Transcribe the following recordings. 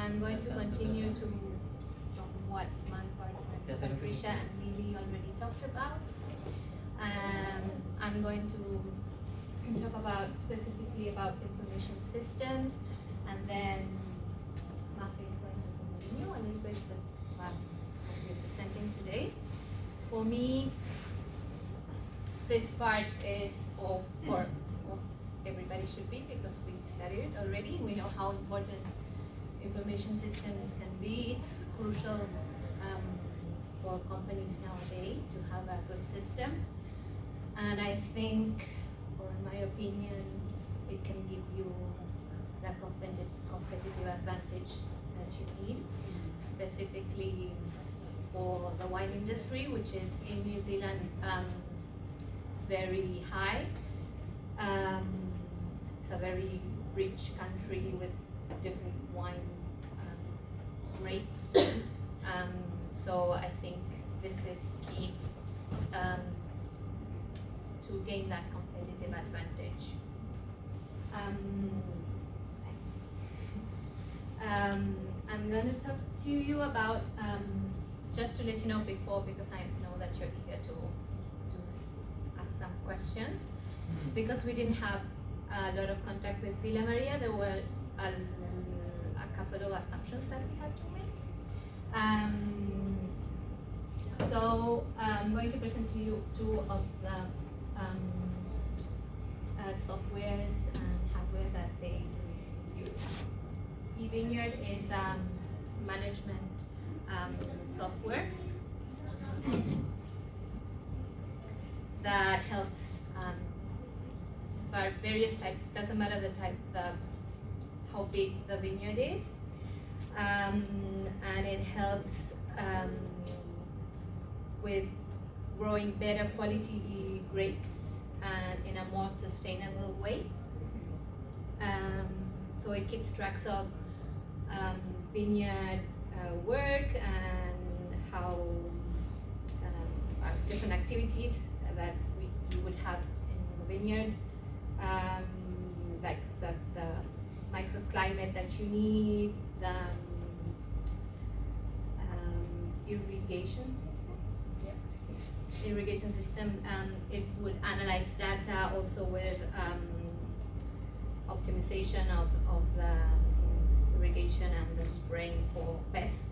I'm going to continue from what my partners Patricia and Lily already talked about. I'm going to talk about specifically about information systems, and then Mafi is going to continue a little bit with what we're presenting today. For me, this part is for everybody should be, because we studied it already. We know how important information systems can be. It's crucial for companies nowadays to have a good system. And I think, or in my opinion, it can give you the competitive advantage that you need, specifically for the wine industry, which is in New Zealand very high. It's a very rich country with different wine grapes. So I think this is key to gain that competitive advantage. I'm going to talk to you about, just to let you know before, because I know that you're eager to ask some questions. Because we didn't have a lot of contact with Villa Maria, there were a couple of assumptions that we had to make. So I'm going to present to you two of the softwares and hardware that they use. eVineyard is management software that helps for various types. Doesn't matter the type, how big the vineyard is, and it helps with growing better quality grapes and in a more sustainable way. So it keeps tracks of vineyard work and how different activities that you would have in the vineyard, like the microclimate that you need, the irrigation system. It would analyze data also with optimization of the irrigation and the spraying for pests.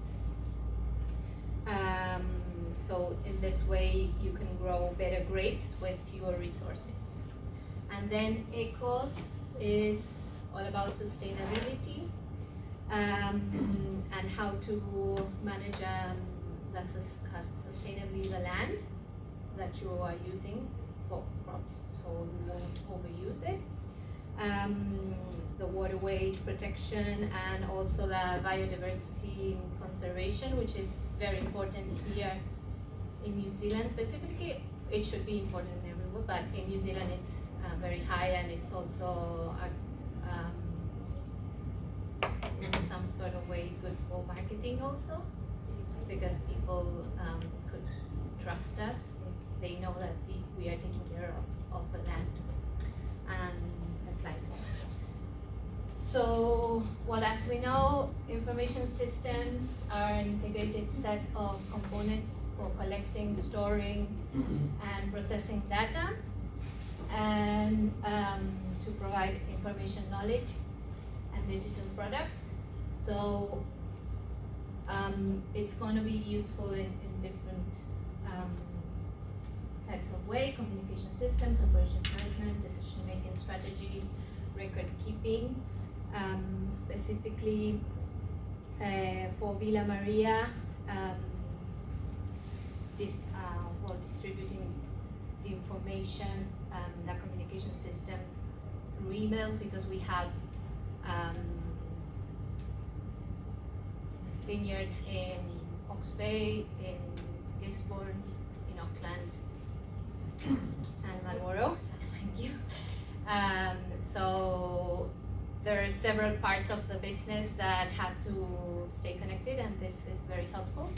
So in this way you can grow better grapes with fewer resources. And then ECOS is all about sustainability and how to manage sustainably the land that you are using for crops, so you won't overuse it. The waterways protection and also the biodiversity conservation, which is very important here in New Zealand specifically. It should be important everywhere, but in New Zealand it's very high, and it's also in some sort of way good for marketing also, because people could trust us if they know that we are taking care of the land and the climate. So, well, as we know, information systems are an integrated set of components for collecting, storing, and processing data, and to provide information knowledge and digital products. So it's going to be useful in different types of way: communication systems, operations management, decision-making strategies, record keeping. Specifically for Villa Maria, distributing the information, the communication systems through emails, because we have vineyards in Hawke's Bay, in Gisborne, in Auckland, and Marlborough. Thank you. So there are several parts of the business that have to stay connected, and this is very helpful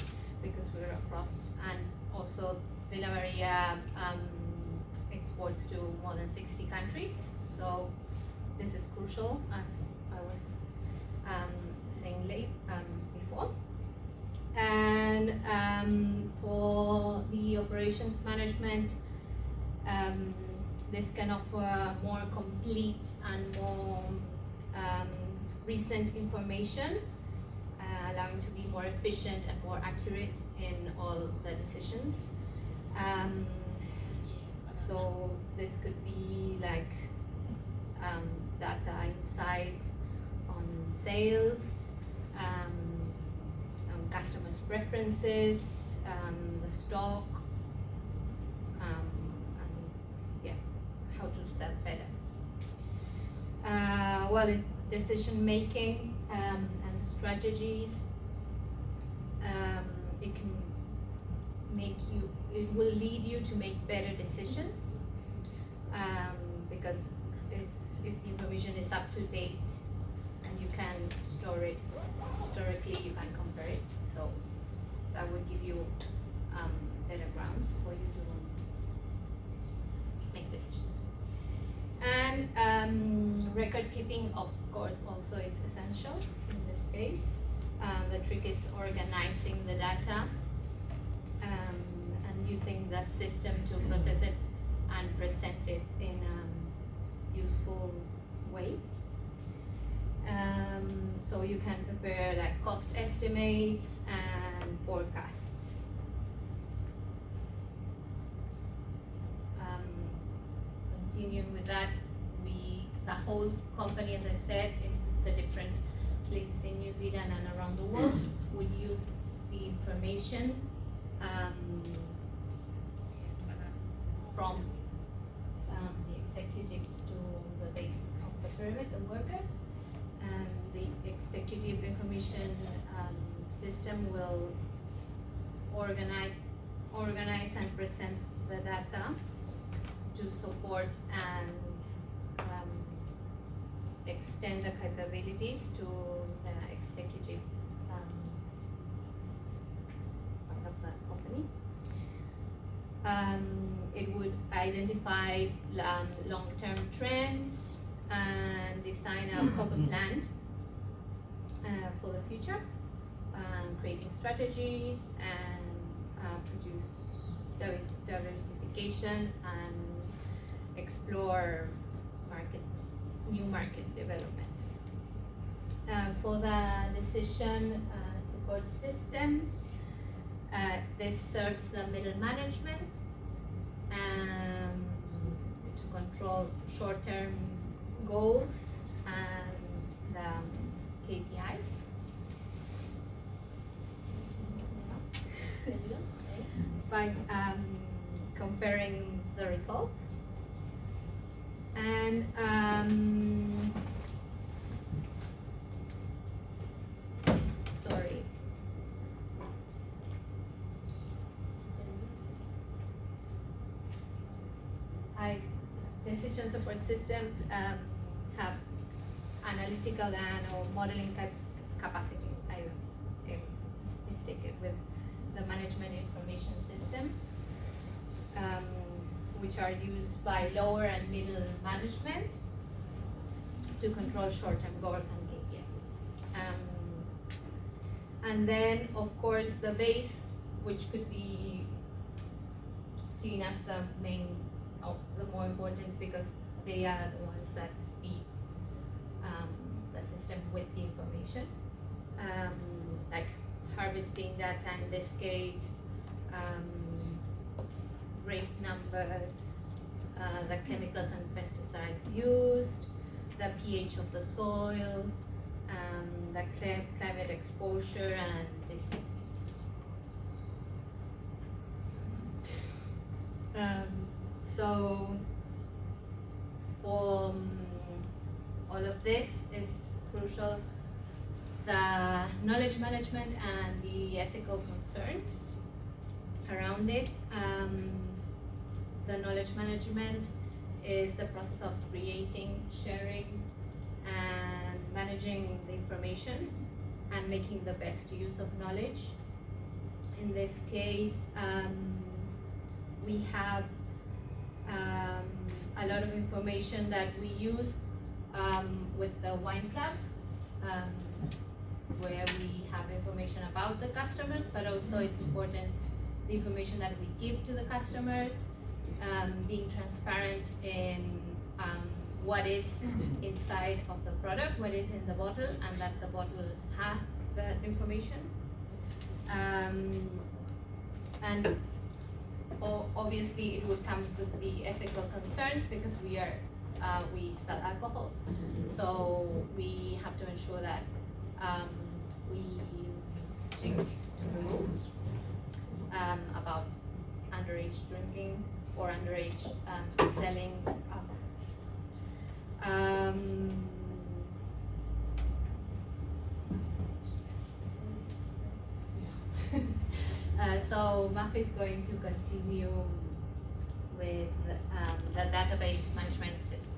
because we're across. And also Villa Maria exports to more than 60 countries, so this is crucial, as I was saying before. And for the operations management, this can offer more complete and more recent information, allowing to be more efficient and more accurate in all the decisions. So this could be like data insight on sales, customers' preferences, the stock, and yeah, how to sell better. Well, in decision making and strategies, it will lead you to make better decisions, because if the information is up to date and you can store it historically, you can compare it. So that will give you better grounds for you to make decisions. And record keeping, of course, also is essential in this case. The trick is organizing the data and using the system to process it and present it in a useful way. So you can prepare like cost estimates and forecasts. Continuing with that, the whole company, as I said, in the different places in New Zealand and around the world, would use the information from the executives to the base of the pyramid, the workers. And the executive information system will organize and present the data to support and extend the capabilities to the executive part of the company. It would identify long-term trends and design a proper plan for the future, creating strategies and produce diversification and explore new market development. For the decision support systems, this serves the middle management to control short-term goals and KPIs. By comparing the results. And sorry. Decision support systems have analytical and/or modeling capacity. I mistaken with the management information systems, which are used by lower and middle management to control short-term goals and KPIs. And then, of course, the base, which could be seen as the the more important, because they are the ones that feed the system with the information, like harvesting data in this case, rate numbers, the chemicals and pesticides used, the pH of the soil, the climate exposure and diseases. So for all of this is crucial, the knowledge management and the ethical concerns around it. The knowledge management is the process of creating, sharing, and managing the information and making the best use of knowledge. In this case, we have a lot of information that we use with the wine club. where we have information about the customers, but also it's important the information that we give to the customers, being transparent in what is inside of the product, what is in the bottle, and that the bottle has that information. And obviously it would come with the ethical concerns because we sell alcohol, so we have to ensure that we stick to the rules about underage drinking or underage selling alcohol. So MAF is going to continue with the database management system.